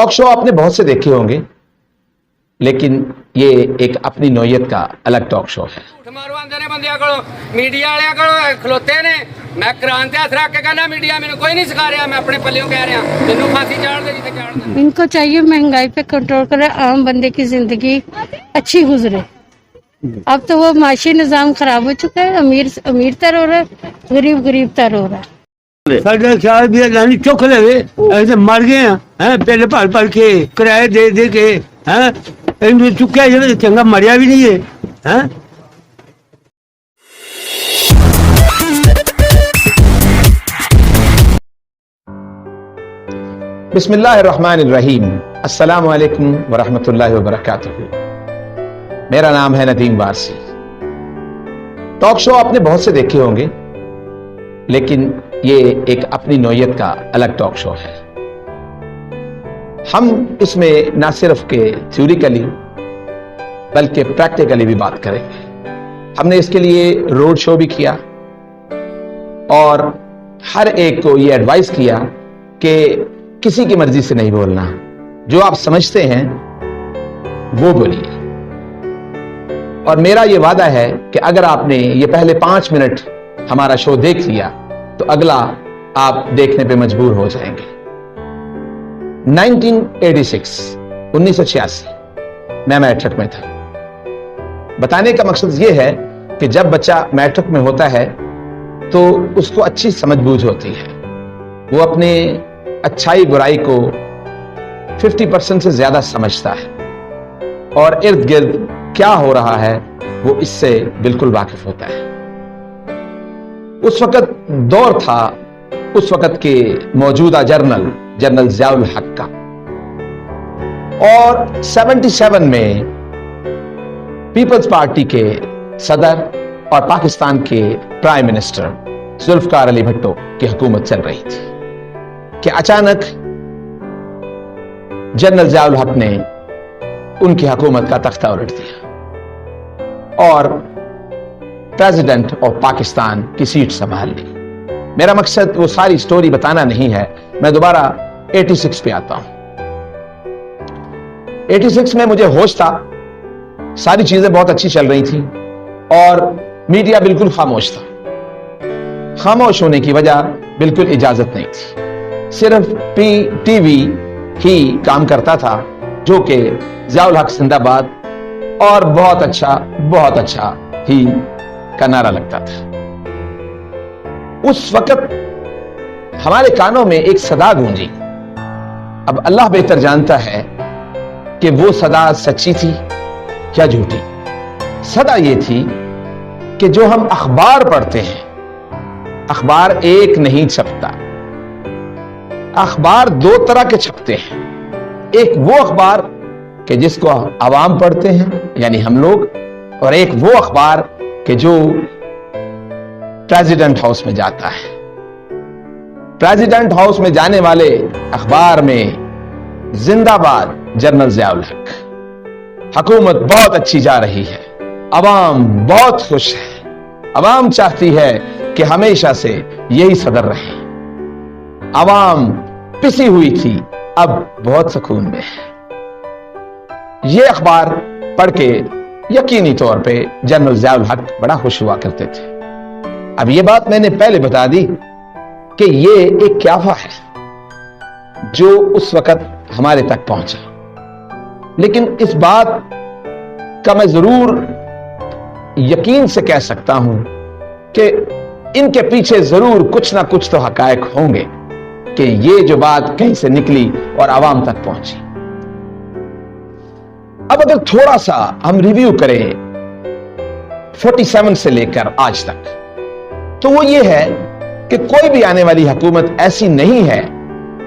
Talk show आपने बहुत से देखे होंगे, लेकिन ये एक अपनी नौयत का अलग टॉक शो है। मीडिया वाले खलोते ने, मैं क्रांति हथ रख के कहना मीडिया मैंने कोई नहीं सिखा रहा, मैं अपने पल्लियों कह रहा तेनों फांसी चाड़ दे जिसे चाड़ दे। इनको चाहिए महंगाई पे कंट्रोल करे, आम बंदे की जिंदगी अच्छी गुजरे। अब तो वो माशी निजाम खराब हो चुका है, अमीर अमीर तर हो रहा है, गरीब तर हो रहा है। साढ़े ख्याल भी लानी चुक ले ऐसे मर गए हैं पहले भर के किराए दे के हैं चुक्या जो चंगा मरिया भी नहीं है। बिस्मिल्लाहिर्रहमानिर्रहीम, अस्सलामु अलैकुम वरहमतुल्लाहि वबरकातुहू। मेरा नाम है नदीम वारसी। टॉक शो आपने बहुत से देखे होंगे, लेकिन ये एक अपनी नौयत का अलग टॉक शो है। हम इसमें ना सिर्फ के थ्योरिकली बल्कि प्रैक्टिकली भी बात करेंगे। हमने इसके लिए रोड शो भी किया और हर एक को ये एडवाइस किया कि किसी की मर्जी से नहीं बोलना, जो आप समझते हैं वो बोलिए। और मेरा ये वादा है कि अगर आपने ये पहले 5 मिनट हमारा शो देख लिया तो अगला आप देखने पे मजबूर हो जाएंगे। 1986 मैं मैट्रिक में था। बताने का मकसद ये है कि जब बच्चा मैट्रिक में होता है तो उसको अच्छी समझबूझ होती है, वो अपने अच्छाई बुराई को 50% से ज्यादा समझता है और इर्द गिर्द क्या हो रहा है वो इससे बिल्कुल वाकिफ होता है। उस वक्त दौर था उस वक्त के मौजूदा जनरल ज़ियाउल हक का, और 77 में पीपल्स पार्टी के सदर और पाकिस्तान के प्राइम मिनिस्टर जुल्फकार अली भुट्टो की हुकूमत चल रही थी कि अचानक जनरल ज़ियाउल हक ने उनकी हुकूमत का तख्ता उलट दिया और प्रेसिडेंट ऑफ पाकिस्तान की सीट संभाल ली। मेरा मकसद वो सारी स्टोरी बताना नहीं है, मैं दोबारा 86 पे आता हूं। 86 में मुझे होश था, सारी चीजें बहुत अच्छी चल रही थी और मीडिया बिल्कुल खामोश था। खामोश होने की वजह बिल्कुल इजाजत नहीं थी, सिर्फ टीवी ही काम करता था जो कि ज़ियाउल हक जिंदाबाद और बहुत अच्छा ही का नारा लगता था। उस वक्त हमारे कानों में एक सदा गूंजी। अब अल्लाह बेहतर जानता है कि वो सदा सच्ची थी या झूठी। सदा ये थी कि जो हम अखबार पढ़ते हैं, अखबार एक नहीं छपता, अखबार 2 तरह के छपते हैं। एक वो अखबार कि जिसको आवाम पढ़ते हैं यानी हम लोग, और एक वो अखबार कि जो प्रेसिडेंट हाउस में जाता है। प्रेसिडेंट हाउस में जाने वाले अखबार में जिंदाबाद जनरल ज़ियाउल हक, हुकूमत बहुत अच्छी जा रही है, अवाम बहुत खुश है, अवाम चाहती है कि हमेशा से यही सदर रहे, अवाम पिसी हुई थी अब बहुत सुकून में है। ये अखबार पढ़ के यकीनी तौर पे जनरल ज़ियाउल हक बड़ा खुश हुआ करते थे। अब ये बात मैंने पहले बता दी कि ये एक क्याफा है जो उस वक्त हमारे तक पहुंचा, लेकिन इस बात का मैं जरूर यकीन से कह सकता हूं कि इनके पीछे जरूर कुछ ना कुछ तो हकायक होंगे कि ये जो बात कहीं से निकली और आवाम तक पहुंची। अब अगर थोड़ा सा हम रिव्यू करें 47 से लेकर आज तक, तो वो ये है कि कोई भी आने वाली हुकूमत ऐसी नहीं है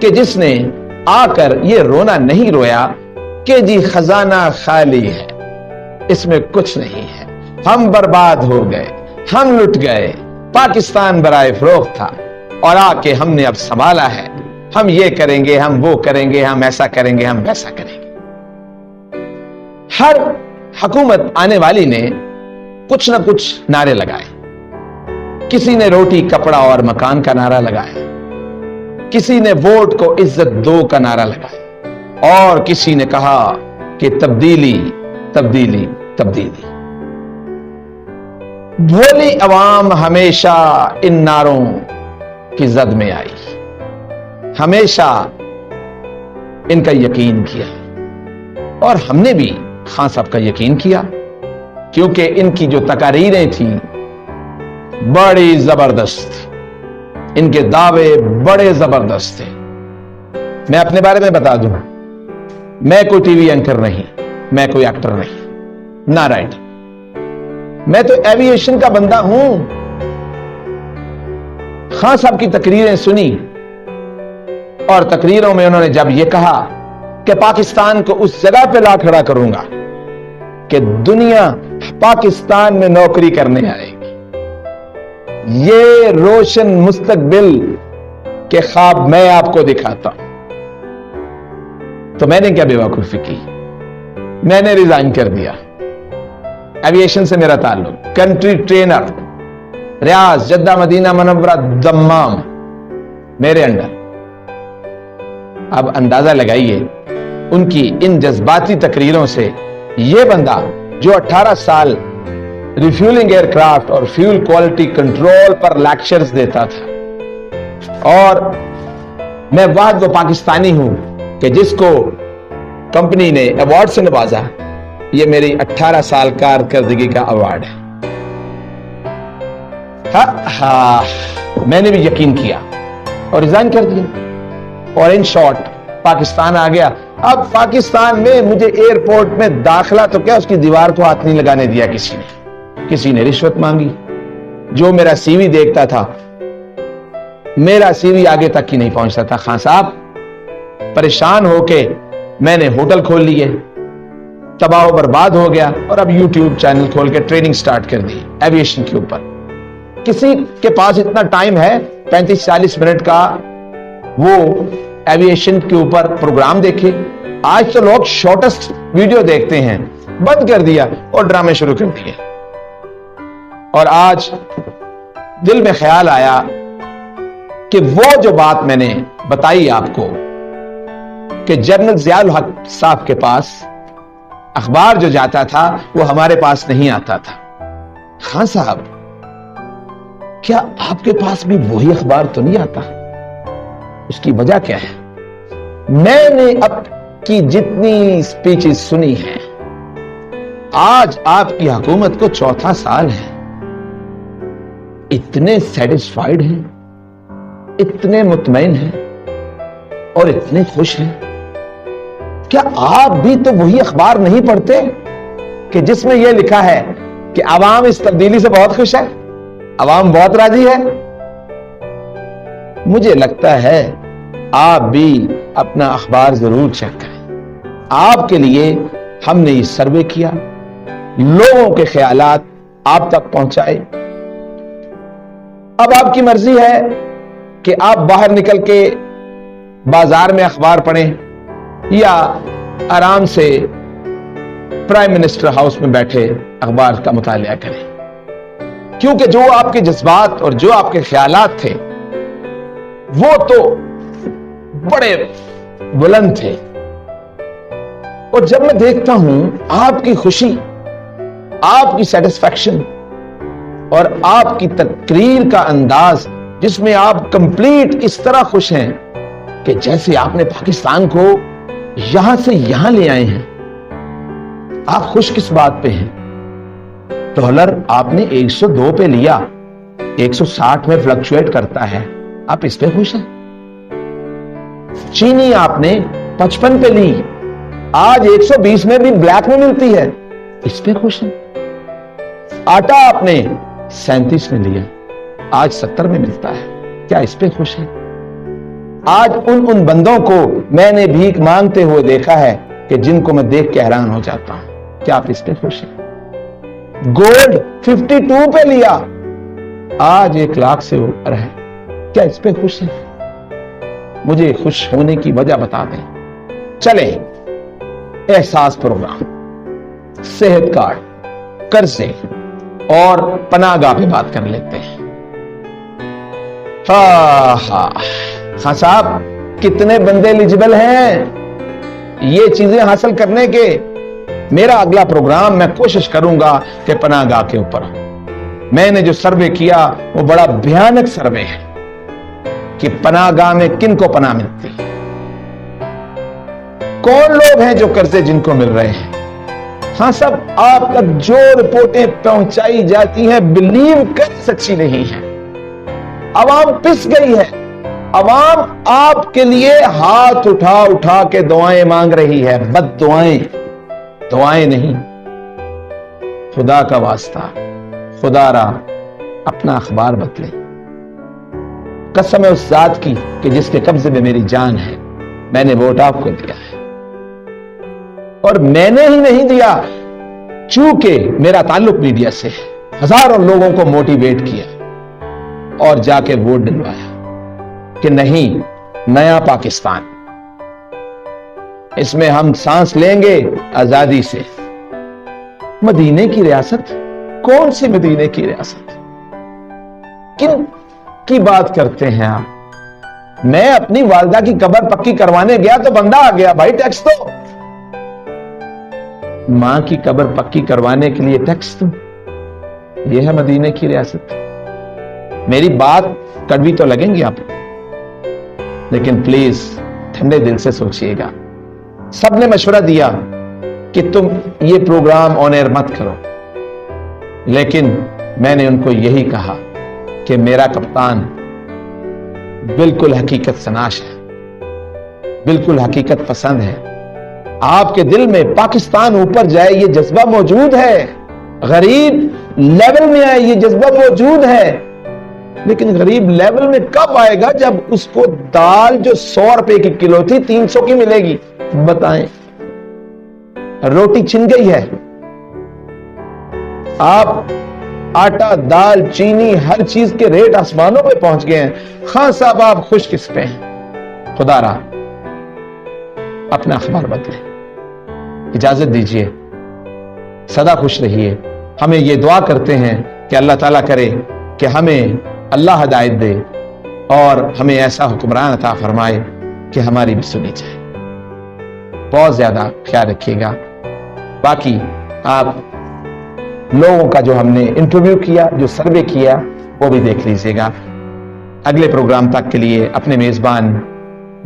कि जिसने आकर ये रोना नहीं रोया कि जी खजाना खाली है, इसमें कुछ नहीं है, हम बर्बाद हो गए, हम लुट गए, पाकिस्तान बराए फरोख्त था और आके हमने अब संभाला है, हम ये करेंगे, हम वो करेंगे, हम ऐसा करेंगे, हम वैसा करेंगे। हर हुकूमत आने वाली ने कुछ ना कुछ नारे लगाए। किसी ने रोटी कपड़ा और मकान का नारा लगाया, किसी ने वोट को इज्जत दो का नारा लगाया, اور کسی نے کہا کہ تبدیلی تبدیلی تبدیلی. بھولی عوام ہمیشہ ان نعروں کی زد میں آئی, ہمیشہ ان کا یقین کیا, اور ہم نے بھی خان صاحب کا یقین کیا, کیونکہ ان کی جو تقاریریں تھیں بڑی زبردست تھی, ان کے دعوے بڑے زبردست تھے. میں اپنے بارے میں بتا دوں, میں کوئی ٹی وی اینکر نہیں, میں کوئی ایکٹر نہیں, نہ رائٹر, میں تو ایوییشن کا بندہ ہوں. خان صاحب کی تقریریں سنی, اور تقریروں میں انہوں نے جب یہ کہا کہ پاکستان کو اس جگہ پہ لا کھڑا کروں گا کہ دنیا پاکستان میں نوکری کرنے آئے گی, یہ روشن مستقبل کے خواب میں آپ کو دکھاتا ہوں. تو میں نے کیا بے وقوفی کی, میں نے ریزائن کر دیا. ایوییشن سے میرا تعلق, کنٹری ٹرینر, ریاض, جدہ, مدینہ منورہ, دمام میرے انڈر. اب اندازہ لگائیے ان کی ان جذباتی تقریروں سے یہ بندہ جو 18 سال ریفیولنگ ایئر کرافٹ اور فیول کوالٹی کنٹرول پر لیکچرز دیتا تھا, اور میں واحد وہ پاکستانی ہوں کہ جس کو کمپنی نے ایوارڈ سے نوازا, یہ میری 18 سال کارکردگی کا ایوارڈ ہے. میں نے بھی یقین کیا اور ریزائن کر دیا, اور ان شارٹ پاکستان آ گیا. اب پاکستان میں مجھے ایئرپورٹ میں داخلہ تو کیا, اس کی دیوار کو ہاتھ نہیں لگانے دیا کسی نے رشوت مانگی. جو میرا سی وی دیکھتا تھا, میرا سی وی آگے تک ہی نہیں پہنچتا تھا. خان صاحب پریشان ہو کے میں نے ہوٹل کھول لیے, تباہ و برباد ہو گیا, اور اب یوٹیوب چینل کھول کے ٹریننگ سٹارٹ کر دی ایوییشن کے اوپر. کسی کے پاس اتنا ٹائم ہے 35-40 منٹ کا وہ ایوییشن کے اوپر پروگرام دیکھے؟ آج تو لوگ شارٹسٹ ویڈیو دیکھتے ہیں, بند کر دیا اور ڈرامے شروع کر دیے. اور آج دل میں خیال آیا کہ وہ جو بات میں نے بتائی آپ کو کہ جنرل ضیاء الحق صاحب کے پاس اخبار جو جاتا تھا وہ ہمارے پاس نہیں آتا تھا. خان صاحب کیا آپ کے پاس بھی وہی اخبار تو نہیں آتا؟ اس کی وجہ کیا ہے؟ میں نے اب کی جتنی سپیچز سنی ہیں, آج آپ کی حکومت کو 4تھا سال ہے, اتنے سیٹسفائیڈ ہیں, اتنے مطمئن ہیں, اور اتنے خوش ہیں. کیا آپ بھی تو وہی اخبار نہیں پڑھتے کہ جس میں یہ لکھا ہے کہ عوام اس تبدیلی سے بہت خوش ہے, عوام بہت راضی ہے؟ مجھے لگتا ہے آپ بھی اپنا اخبار ضرور چیک کریں. آپ کے لیے ہم نے یہ سروے کیا, لوگوں کے خیالات آپ تک پہنچائے. اب آپ کی مرضی ہے کہ آپ باہر نکل کے بازار میں اخبار پڑھیں یا آرام سے پرائم منسٹر ہاؤس میں بیٹھے اخبار کا مطالعہ کریں, کیونکہ جو آپ کے جذبات اور جو آپ کے خیالات تھے وہ تو بڑے بلند تھے. اور جب میں دیکھتا ہوں آپ کی خوشی, آپ کی سیٹسفیکشن اور آپ کی تقریر کا انداز جس میں آپ کمپلیٹ اس طرح خوش ہیں کہ جیسے آپ نے پاکستان کو یہاں سے یہاں لے آئے ہیں. آپ خوش کس بات پہ ہیں؟ ڈالر آپ نے 102 پہ لیا, 160 میں فلکچویٹ کرتا ہے, آپ اس پہ خوش ہیں. چینی آپ نے 55 پہ لی, آج 120 میں بھی بلیک میں ملتی ہے, اس پہ خوش ہیں. آٹا آپ نے 37 میں لیا, آج 70 میں ملتا ہے, کیا اس پہ خوش ہیں؟ آج ان بندوں کو میں نے بھیک مانگتے ہوئے دیکھا ہے کہ جن کو میں دیکھ کے حیران ہو جاتا ہوں, کیا آپ اس پہ خوش ہیں؟ گولڈ 52 پہ لیا, آج 1 لاکھ سے اوپر ہے, کیا اس پہ خوش ہیں؟ مجھے خوش ہونے کی وجہ بتا دیں. چلیں احساس پروگرام, صحت کارڈ, قرضے اور پناہ گاہ پہ بات کر لیتے ہیں. خان صاحب کتنے بندے ایلیجبل ہیں؟ ये चीजें हासिल करने के मेरा अगला प्रोग्राम मैं कोशिश करूंगा कि पनाहगाह के ऊपर हो। मैंने जो सर्वे किया वो बड़ा भयानक सर्वे है कि पनाहगाह में किन को पनाह मिलती है, कौन लोग हैं जो कर्जे जिनको मिल रहे हैं। हाँ सब आप तक जो रिपोर्टें पहुंचाई जाती हैं बिलीव कर सच्ची नहीं है। अवाम पिस गई है, अवाम आपके लिए हाथ उठा उठा के दुआएं मांग रही है, बद दुआएं नहीं। खुदा का वास्ता, खुदारा अपना अखबार बदले। कसम है उस जात की कि जिसके कब्जे में मेरी जान है, मैंने वोट आपको दिया है और मैंने ही नहीं दिया, चूंकि मेरा ताल्लुक मीडिया से है। हजारों लोगों को मोटिवेट किया और जाके वोट दिलवाया कि नहीं, नया पाकिस्तान, इसमें हम सांस लेंगे आजादी से। मदीने की रियासत, कौन सी मदीने की रियासत, किन की बात करते हैं आप? मैं अपनी वालदा की कब्र पक्की करवाने गया तो बंदा आ गया, भाई टैक्स दो। मां की कब्र पक्की करवाने के लिए टैक्स दो, यह है मदीने की रियासत। मेरी बात कड़वी तो लगेंगी आपको, लेकिन प्लीज ठंडे दिल से सोचिएगा। सबने मशवरा दिया कि तुम ये प्रोग्राम ऑन एयर मत करो, लेकिन मैंने उनको यही कहा कि मेरा कप्तान बिल्कुल हकीकत सनाश है, बिल्कुल हकीकत पसंद है। आपके दिल में पाकिस्तान ऊपर जाए ये जज्बा मौजूद है, गरीब लेवल में आए ये जज्बा मौजूद है, लेकिन गरीब लेवल में कब आएगा जब उसको दाल जो 100 रुपए की किलो थी 300 की मिलेगी। बताएं, रोटी छिन गई है। आप आटा, दाल, चीनी, हर चीज के रेट आसमानों पे पहुंच गए हैं। खान साहब आप खुश किस पे हैं? खुदारा अपना अखबार बदले, इजाजत दीजिए, सदा खुश रहिए। हमें ये दुआ करते हैं कि अल्लाह ताला करे कि हमें अल्लाह हिदायत दे और हमें ऐसा हुक्मरान अता फरमाए कि हमारी भी सुनी जाए। बहुत ज्यादा ख्याल रखिएगा। बाकी आप लोगों का जो हमने इंटरव्यू किया, जो सर्वे किया, वो भी देख लीजिएगा। अगले प्रोग्राम तक के लिए अपने मेजबान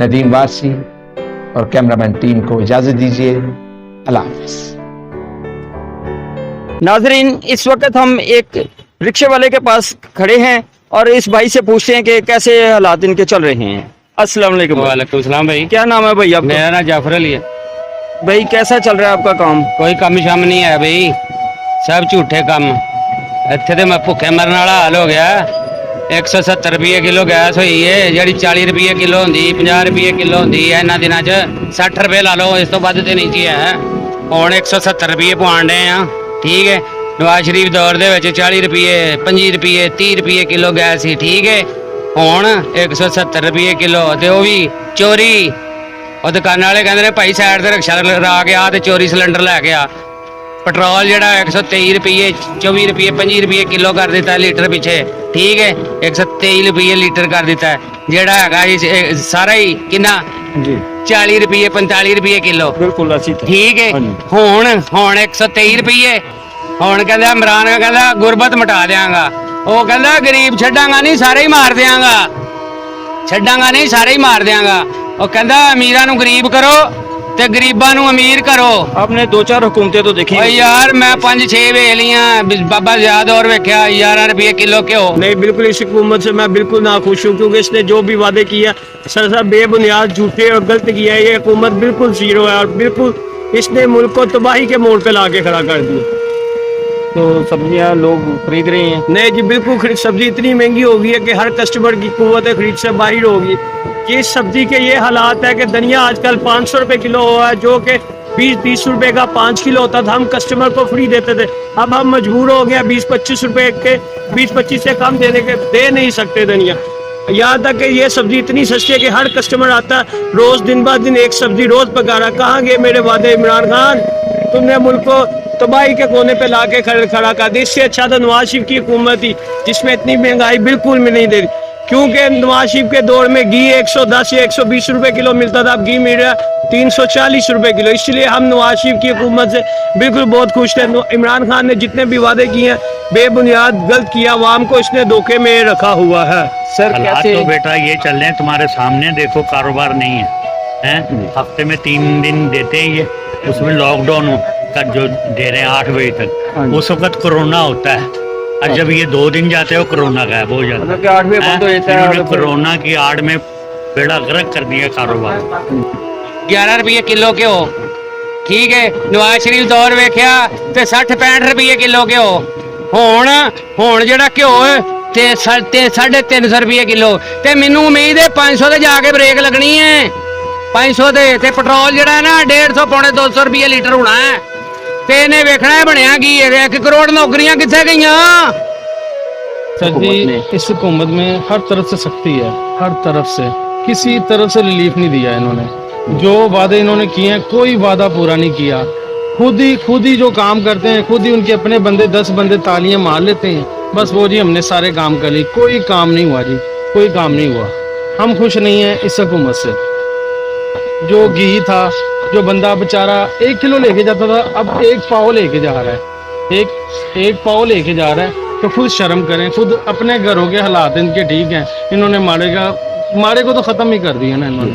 नदीम वारसी और कैमरामैन टीम को इजाजत दीजिए। अल्लाह हाफिज। नाजरीन, इस वक्त हम एक रिक्शे वाले के पास खड़े हैं और इस भाई से पूछते हैं कि कैसे हालात इनके चल रहे हैं। अस्सलाम वालेकुम। वालेकुम सलाम भाई। क्या नाम है भाई आपका? मेरा नाम जाफर अली है भाई। कैसा चल रहा है आपका काम? कोई कम शम नहीं है भाई, सब झूठे कम। इत्थे ते मैं भुखे मरने वाला हाल हो गया। 170 रुपये किलो गैस हुई है, जी 40 रुपये किलो होंगी, 50 रुपये किलो होंगी है। इन्होंने दिनों च 60 रुपये ला लो, इस तो वध तो नहीं चाहिए है। हुण 170 रुपये पवाण डे आ, ठीक है। नवाज शरीफ दौर दे विच 40 रुपये, 25 रुपये, 30 रुपये किलो गैस ही, ठीक है। हुण 170 रुपये किलो, ते वो भी चोरी। और दुकान वाले कहते हैं भाई साइड से रिक्शा ला के आ, चोरी सिलेंडर लैके आ। पेट्रोल जड़ा 123 रुपये, 24 रुपये, 25 रुपये किलो कर दिता है लीटर पीछे, ठीक है। 123 रुपये लीटर कर दिता है, जेड़ा है सारा ही कितना 40 रुपये, 45 रुपये किलो, बिल्कुल ठीक है। हुण 123 रुपये। हुण कहंदा इमरान कहंदा गुरबत मिटा देंगा, वो कहंदा गरीब छड्डांगा नहीं, सारे ही मार देंगा, छड्डांगा नहीं, सारे ही मार देंगा। वो कहंदा अमीरां नूं गरीब करो ते गरीबां नूं अमीर करो। आपने 2-4 हुकूमतें तो देखी? यार मैं 5-6 वे लिया, बाबा ज़ियाद और वेख्या 11 रुपये किलो क्यों। नहीं, बिल्कुल इस हुकूमत से मैं बिल्कुल नाखुश हूँ, क्योंकि इसने जो भी वादे किया सर बेबुनियाद, झूठे और गलत किया है। ये हुकूमत बिल्कुल जीरो है और बिल्कुल इसने मुल्क को तबाही के मोड़ पे ला के खड़ा कर दिया। तो सब्जियां लोग खरीद रहे हैं? नहीं जी, बिल्कुल सब्जी इतनी महंगी हो गई है कि हर कस्टमर की कुव्वत खरीद से बाहर होगी। ये सब्जी के ये हालात है कि धनिया आजकल 500 रुपए किलो हुआ है, जो कि 20-30 रुपए का 5 किलो होता था, हम कस्टमर को फ्री देते थे। अब हम मजबूर हो गए 20-25 रुपए के, 20-25 से कम देने के दे नहीं सकते धनिया। यहाँ तक कि ये सब्जी इतनी सस्ती है कि हर कस्टमर आता है रोज, दिन बाद दिन एक सब्जी रोज पका रहा। कहाँ गए मेरे वादे इमरान खान? तुमने मुल्क को तबाही के कोने पे लाके खड़ा कर दी। इससे अच्छा तो नवाज शरीफ की हुकूमत थी, जिसमें इतनी महंगाई बिल्कुल भी नहीं दे रही। क्योंकि नवाज शरीफ के दौर में घी 110 या 120 रुपए किलो मिलता था, अब घी मिल रहा है 340 रुपए किलो। इसलिए हम नवाज शरीफ की हुकूमत से बिल्कुल बहुत खुश थे। इमरान खान ने जितने भी वादे किए हैं बेबुनियाद गलत किया, अवाम को इसने धोखे में रखा हुआ है। सर हालात कैसे तो बेटा ये चल रहे हैं तुम्हारे सामने, देखो कारोबार नहीं है, हैं? हफ्ते में 3 दिन देते हैं ये, उसमें लॉकडाउन का जो दे रहे हैं 8 बजे तक, उस वक्त कोरोना होता है, और जब ये 2 दिन जाते हैं वो कोरोना गायब हो जाता मतलब कि 8 बजे बंद हो जाता है इन्होंने और फिर- कोरोना की आड़ में बेड़ा गर्क कर दिया कारोबार। 11 रुपये किलो घ्यो, ठीक है। नवाज शरीफ दौर वेख्या ते 60-65 रुपये किलो घ्यो, ਹੁਣ ਜਿਹੜਾ ਘਿਓ ਤੇ 350 रुपये किलो, ਤੇ ਮੈਨੂੰ ਉਮੀਦ ਹੈ 500 ਤੇ ਜਾ ਕੇ ਬ੍ਰੇਕ ਲੱਗਣੀ ਹੈ। 500 ਤੇ ਪੈਟਰੋਲ ਜਿਹੜਾ ਹੈ ਨਾ 150 ਪੌਣੇ 200 रुपये लीटर ਹੋਣਾ ਹੈ। ਤੇ ਇਹਨੇ ਵੇਖਣਾ ਹੈ ਬਣਿਆ ਕੀ ਹੈ, 1 ਕਰੋੜ ਨੌਕਰੀਆਂ ਕਿੱਥੇ ਗਈਆਂ। सर जी इस हुकूमत में हर तरफ से सख्ती है, हर तरफ से, किसी तरफ से रिलीफ नहीं दिया इन्होंने। जो वादे इन्होंने किए हैं कोई वादा पूरा नहीं किया। खुद ही जो काम करते हैं, खुद ही उनके अपने बंदे 10 बंदे तालियां मार लेते हैं, बस वो जी हमने सारे काम कर लिए, कोई काम नहीं हुआ जी, कोई काम नहीं हुआ। हम खुश नहीं हैं इस हुकूमत से। जो घी था, जो बंदा बेचारा 1 किलो लेके जाता था, अब 1 पाव लेके जा रहा है, एक पाव लेके जा रहा है। तो खुद शर्म करें, खुद अपने घरों के हालात इनके ठीक हैं, इन्होंने माड़े को तो खत्म ही कर दिया ना इन्होंने।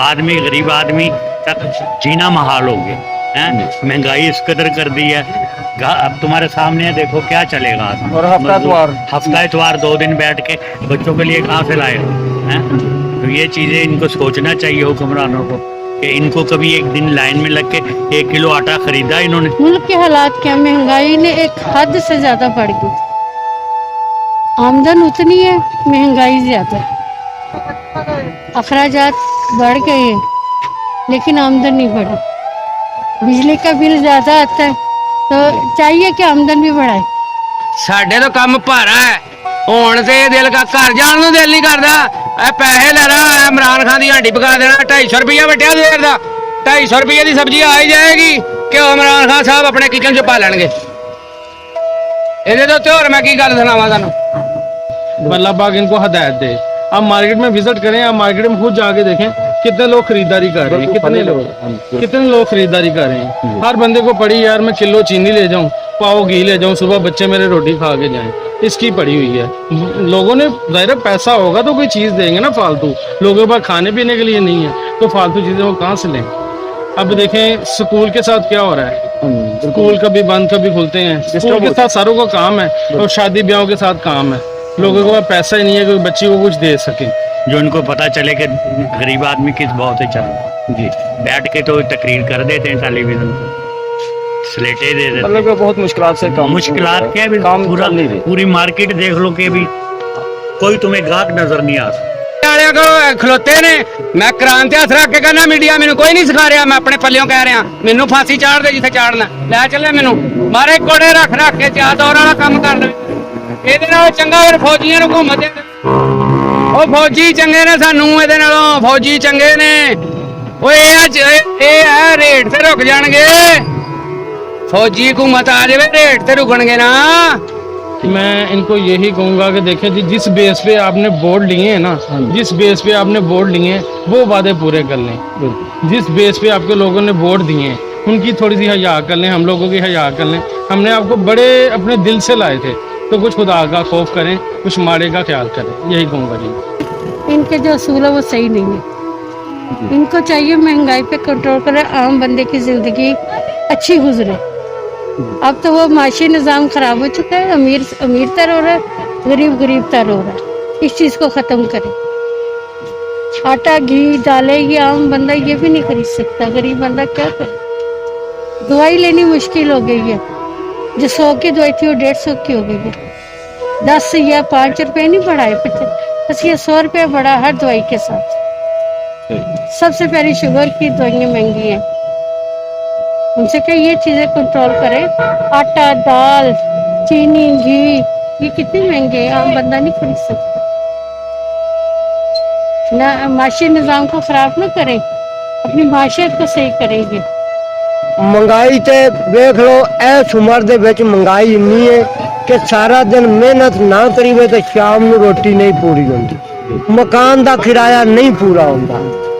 आदमी, गरीब आदमी तक जीना महाल हो गया है, महंगाई इस कदर कर दी है। अब तुम्हारे सामने देखो क्या चलेगा आदमी। और हफ्ता इतवार 2 दिन बैठ के बच्चों के लिए कहाँ से लाएगा, हैं? तो ये चीजें इनको सोचना चाहिए हुक्मरानों को, कि इनको कभी एक दिन लाइन में लग के 1 किलो आटा खरीदा इन्होंने। मुल्क के हालात क्या, महंगाई ने एक हद से ज्यादा बढ़ गई। आमदन उतनी है, महंगाई ज्यादा, अखराजात बढ़ गए हैं लेकिन आमदन नहीं बढ़ी। बिजली का बिल ज्यादा आता है तो चाहिए कि आमदन भी बढ़ाए। ਸਾਡੇ ਤੋਂ ਕੰਮ ਭਾਰਾ ਹੈ, ਹੁਣ ਤੇ ਦਿਲ ਦਾ ਘਰ ਜਾਣ ਨੂੰ ਦਿਲ ਨਹੀਂ ਕਰਦਾ। ਇਹ ਪੈਸੇ ਲੈ ਰਾ ਇਮਰਾਨ ਖਾਨ ਦੀ ਹੱਡੀ ਪਕਾ ਦੇਣਾ, 250 ਰੁਪਇਆ ਵਟਿਆ ਦੇਰ ਦਾ, 250 ਰੁਪਏ ਦੀ ਸਬਜ਼ੀ ਆ ਹੀ ਜਾਏਗੀ ਕਿ ਇਮਰਾਨ ਖਾਨ ਸਾਹਿਬ ਆਪਣੇ ਕਿਚਨ 'ਚ ਪਾ ਲੈਣਗੇ। ਇਹਦੇ ਤੋਂ ਤੇ ਹੋਰ ਮੈਂ ਕੀ ਗੱਲ ਸੁਣਾਵਾਂ ਤੁਹਾਨੂੰ। अल्लाह पाक इनको हदायत दे। आप मार्केट में विजिट करें, आप मार्केट में खुद जाके देखें कितने लोग खरीदारी कर रहे हैं, कितने लोग खरीदारी कर रहे हैं। हर बंदे को पड़ी यार मैं किलो चीनी ले जाऊं, पाव घी ले जाऊं, सुबह बच्चे मेरे रोटी खा के जाएं, इसकी पड़ी हुई है। लोगों ने ज़ाहिर पैसा होगा तो कोई चीज़ देंगे ना फालतू, लोगों के पास खाने पीने के लिए नहीं है तो फालतू चीज़ें वो कहाँ से लें। अब देखें स्कूल के साथ क्या हो रहा है, स्कूल कभी बंद कभी खुलते हैं, स्कूल के साथ सारों का काम है और शादी ब्याहों के साथ काम है। लोगों के पास पैसा ही नहीं है कि बच्ची को कुछ दे सके। जो इनको पता चले कि गरीब आदमी किस भाव से चल रहा है जी, बैठ के तो तकरीर कर देते हैं टेलीविजन पर, स्लेटे दे देते मतलब कि बहुत मुश्किल से काम, मुश्किलात क्या है, काम पूरा चल नहीं रही। पूरी मार्केट देख लो कि भी कोई तुम्हें ग्राहक नजर नहीं आ सकता। ਵਾਲਿਆਂ ਕੋ ਖਲੋਤੇ ਨੇ, ਮੈਂ ਕਰਾਂ ਤੇ ਹੱਥ ਰੱਖ ਕੇ ਕਹਿੰਦਾ ਮੀਡੀਆ ਮੈਨੂੰ ਕੋਈ ਨਹੀਂ ਸਿਖਾ ਰਿਹਾ, ਮੈਂ ਆਪਣੇ ਪੱਲਿਓਂ ਕਹਿ ਰਿਹਾ, ਮੈਨੂੰ ਫਾਂਸੀ ਚਾੜ ਦੇ ਜਿੱਥੇ ਚਾੜਨਾ, ਲੈ ਚੱਲੇ ਮੈਨੂੰ ਮਾਰੇ ਕੋੜੇ ਰੱਖ ਕੇ ਚਾਹ ਦੌਰ ਵਾਲਾ ਕੰਮ ਕਰ ਲੈ। ਇਹਦੇ ਨਾਲ ਚੰਗਾ ਫਿਰ ਫੌਜੀਆਂ ਨੂੰ ਘੁੰਮਦੇ, ਉਹ ਫੌਜੀ ਚੰਗੇ ਨੇ ਸਾਨੂੰ, ਇਹਦੇ ਨਾਲੋਂ ਫੌਜੀ ਚੰਗੇ ਨੇ। ਓਏ ਇਹ ਆ ਰੇਟ ਤੇ ਰੁਕ ਜਾਣਗੇ, फौजी हुकूमत आ जाए रेट ते रुकणगे ना। मैं इनको यही कहूंगा कि देखें जी, जिस बेस पे आपने बोर्ड लिए हैं ना, जिस बेस पे आपने बोर्ड लिए हैं वो वादे पूरे कर लें। जिस बेस पे आपके लोगों ने बोर्ड दिए हैं उनकी थोड़ी सी हया कर लें, हम लोगों की हया कर लें। हमने आपको बड़े अपने दिल से लाए थे, तो कुछ खुदा का खौफ करें, कुछ माड़े का ख्याल करें, यही कहूँगा जी। इनके जो असूल है वो सही नहीं है। इनको चाहिए महंगाई पे कंट्रोल करें, आम बंदे की जिंदगी अच्छी गुजरे। अब तो वो माशी निज़ाम खराब हो चुका है, अमीर अमीर तर हो रहा है, गरीब गरीब तर हो रहा है। इस चीज़ को ख़त्म करें। आटा घी दालें ये आम बंदा ये भी नहीं खरीद सकता, गरीब बंदा क्या करे। दवाई लेनी मुश्किल हो गई है, जो 100 की दवाई थी वो 150 की हो गई है। 10 या 5 रुपए नहीं बढ़ाए, बस ये 100 रुपये बढ़ा हर दवाई के साथ। सबसे पहले शुगर की दवाइयाँ महंगी हैं, उनसे क्या ये चीज़ें कंट्रोल करें। आटा दाल चीनी घी ये कितने महंगे हैं, आम बंदा नहीं खरीद सकता। ना माशी निज़ाम को ख़राब ना करें, अपनी माशियत को सही करेंगे। महंगाई ते देख लो, इस उम्र दे विच महंगाई इन्नी है ਕਿ ਸਾਰਾ ਦਿਨ ਮਿਹਨਤ ਨਾ ਕਰੀਏ ਤੇ ਸ਼ਾਮ ਨੂੰ ਰੋਟੀ ਨਹੀਂ ਪੂਰੀ ਹੁੰਦੀ, ਮਕਾਨ ਦਾ ਕਿਰਾਇਆ ਨਹੀਂ ਪੂਰਾ ਹੁੰਦਾ,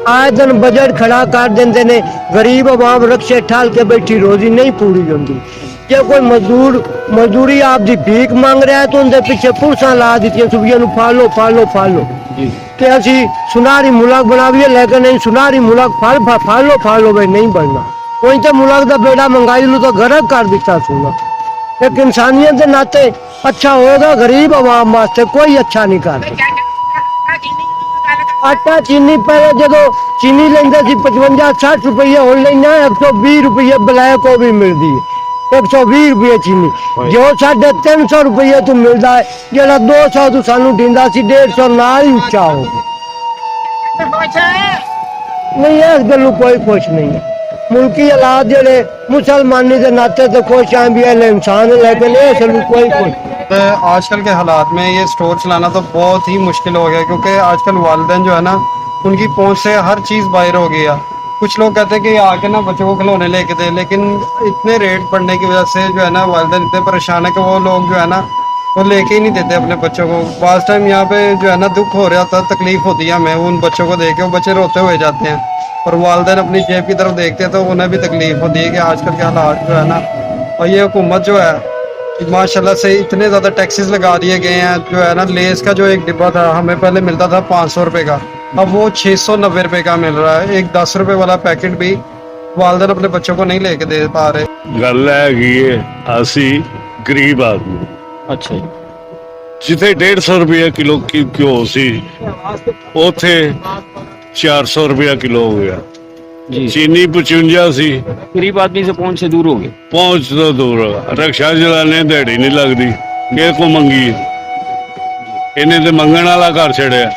ਆਏ ਦਿਨ ਬਜਟ ਖੜਾ ਕਰ ਦਿੰਦੇ ਨੇ, ਗਰੀਬ ਆਵਾਮ ਰਕਸ਼ੇ ਠਾਲ ਕੇ ਬੈਠੀ ਰੋਜ਼ੀ ਨਹੀਂ ਪੂਰੀ ਹੁੰਦੀ। ਜੇ ਕੋਈ ਮਜ਼ਦੂਰੀ ਆਪਦੀ ਭੀਖ ਮੰਗ ਰਿਹਾ ਤਾਂ ਉਹਦੇ ਪਿੱਛੇ ਪੁਲਿਸਾਂ ਲਾ ਦਿੱਤੀਆਂ ਸੁਬੀਆਂ ਨੂੰ ਫੜ ਲਓ ਫੜ ਲਓ ਫੜ ਲਓ ਕਿ ਅਸੀਂ ਸੁਨਾਰੀ ਮੁਲਕ ਬਣਾਵੀਏ, ਲੇਕਿਨ ਨਹੀਂ ਸੁਨਾਰੀ ਮੁਲਕ ਫੜ ਲਓ ਬਈ ਨਹੀਂ ਬਣਨਾ। ਕੋਈ ਤਾਂ ਮੁਲਕ ਦਾ ਬੇੜਾ ਮੰਗਾਈ ਨੂੰ ਤਾਂ ਗਰਕ ਕਰ ਦਿੱਤਾ ਸੁਣਾ। ਇੱਕ ਇਨਸਾਨੀਅਤ ਦੇ ਨਾਤੇ ਅੱਛਾ ਹੋਏਗਾ, ਗਰੀਬ ਆਵਾਮ ਵਾਸਤੇ ਕੋਈ ਅੱਛਾ ਨਹੀਂ ਕਰਦਾ। ਆਟਾ ਚੀਨੀ ਪਹਿਲੇ ਜਦੋਂ ਚੀਨੀ ਲੈਂਦੇ ਸੀ 55-60 ਰੁਪਏ, ਹੁਣ ਲੈਣਾ 120 ਰੁਪਏ ਬਲੈਕ ਉਹ ਵੀ ਮਿਲਦੀ ਹੈ, 120 ਰੁਪਏ ਚੀਨੀ ਜੋ 350 ਰੁਪਏ ਤੋਂ ਮਿਲਦਾ ਹੈ, ਜਿਹੜਾ 200 ਤੋਂ ਸਾਨੂੰ ਦਿੰਦਾ ਸੀ 150 ਨਾਲ ਹੀ ਉੱਚਾ ਹੋ ਗਿਆ। ਨਹੀਂ ਇਸ ਗੱਲ ਨੂੰ ਕੋਈ ਖੁਸ਼ ਨਹੀਂ ਹੈ। मुल्की हालात जेड़े मुसलमानी के नाते तो खुश हैं भी इंसान है, लेकिन असल में कोई खुश। आजकल के हालात में ये स्टोर चलाना तो बहुत ही मुश्किल हो गया, क्योंकि आजकल वालिदैन जो है ना उनकी पहुंच से हर चीज़ बाहर हो गई है। कुछ लोग कहते हैं कि आके ना बच्चों को खिलौने लेके दे, लेकिन इतने रेट बढ़ने की वजह से जो है ना वालिदैन इतने परेशान है कि वो लोग जो है ना वो लेके ही नहीं देते अपने बच्चों को। लास्ट टाइम यहाँ पे जो है ना दुख हो रहा था, तकलीफ होती है हमें उन बच्चों को देख के, वो बच्चे रोते हुए जाते हैं और वालिदैन अपनी जेब की तरफ देखते हैं तो उन्हें भी तकलीफ होती है कि आजकल के हालात जो है ना। और ये हुकूमत जो है माशाल्लाह से इतने ज़्यादा टैक्सेस लगा दिए गए हैं, जो है ना लेस का जो एक डिब्बा था हमें पहले मिलता था 500 रुपये का, अब वो 690 रुपये का मिल रहा है। एक 10 रुपये वाला पैकेट भी वालिदैन अपने बच्चों को नहीं लेके दे पा रहे। ਗੱਲ ਹੈਗੀ ਏ ਅਸੀਂ ਗਰੀਬ ਆਦਮੀ, अच्छा जी, ਜਿੱਥੇ 150 ਰੁਪਏ ਕਿਲੋ ਘਿਓ ਸੀ ਉੱਥੇ 400 ਰੁਪਏ ਕਿਲੋ ਹੋ ਗਿਆ। जी ਚੀਨੀ 55 ਸੀ, गरीब आदमी से पहुंच से दूर हो गए। ਪਹੁੰਚ ਤੋਂ ਦੂਰ। ਰਕਸ਼ਾ ਚਲਾਣੇ ਦਿਹਾੜੀ ਨਹੀਂ ਲੱਗਦੀ, ਕਿਸੇ ਕੋ ਮੰਗੀ ਇਹਨੇ ਤੇ ਮੰਗਣ ਵਾਲਾ ਘਰ ਛੜਿਆ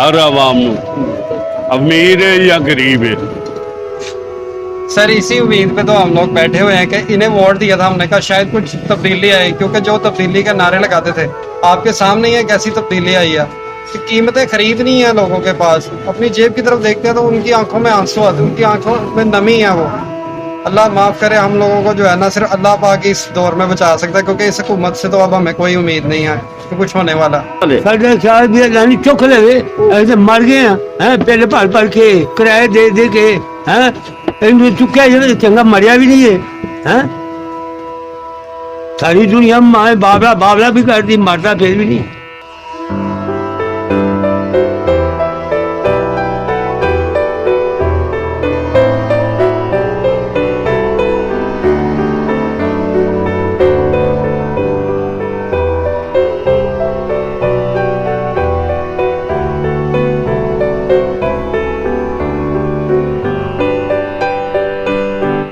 ਹਰ ਆਵਾਮ ਨੂੰ, ਅਮੀਰ ਹੈ ਜਾਂ ਗਰੀਬ ਹੈ। सर इसी उम्मीद पे तो हम लोग बैठे हुए हैं कि इन्हें वोट दिया था, हमने कहा शायद कुछ तब्दीली आए, क्योंकि जो तब्दीली के नारे लगाते थे आपके सामने ही है कैसी तब्दीली आई है कि कीमतें खरीद नहीं है लोगों के पास, अपनी जेब की तरफ देखते हैं तो उनकी आंखों में आंसू आते हैं, उनकी आंखों में नमी है। वो अल्लाह माफ़ करे हम लोगों को जो है ना सिर्फ अल्लाह पाक इस दौर में बचा सकता है, क्योंकि इस हुकूमत से तो अब हमें कोई उम्मीद नहीं है कि कुछ होने वाला। ਸਾਡੇ ਸਾਲ ਦੀ ਲਾਨੀ ਚੁੱਕ ਲਵੇ, ਅਸੀਂ ਤਾਂ ਮਰ ਗਏ ਆ ਹੈ, ਪਹਿਲੇ ਭਰ ਕੇ ਕਿਰਾਏ ਦੇ ਕੇ ਹੈ, ਇਹਨੂੰ ਚੁੱਕਿਆ ਜਿਹੜਾ ਚੰਗਾ ਮਰਿਆ ਵੀ ਨਹੀਂ ਹੈ। ਸਾਰੀ ਦੁਨੀਆ ਮਾਂ ਬਾਬਲਾ ਵੀ ਕਰਦੀ, ਮਰਦਾ ਫਿਰ ਵੀ ਨਹੀਂ।